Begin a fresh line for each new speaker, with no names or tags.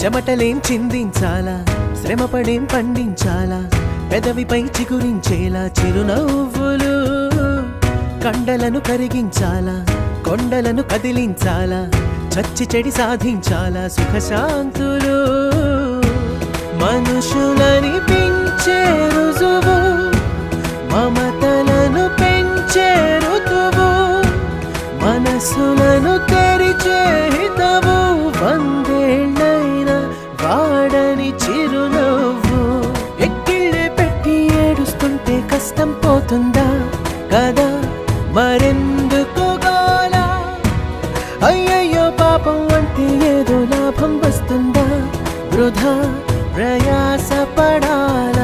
చెమటలేం చిందించాలా, శ్రమపడేం పండించాలా, పెదవిపై చిగురించేలా చిరునవ్వులు. కండలను కరిగించాలా, కొండలను కదిలించాలా, చచ్చి చెడి సాధించాలా సుఖశాంతులు. మనుషులని పెంచే రుజువు, మమతలను పెంచే ఋతువు, మనసులను తెరిచే హితవు, వందేళ్ళైన వాడని చిరునవ్వు. ఎక్కిళ్ళే పెట్టి ఏడుస్తుంటే కష్టం పోతుందా కదా, మరెందుకు గోలా? అయ్యయ్యో పాపం అంటే ఏదో లాభం వస్తుందా, వృధా ప్రయాస పడాల.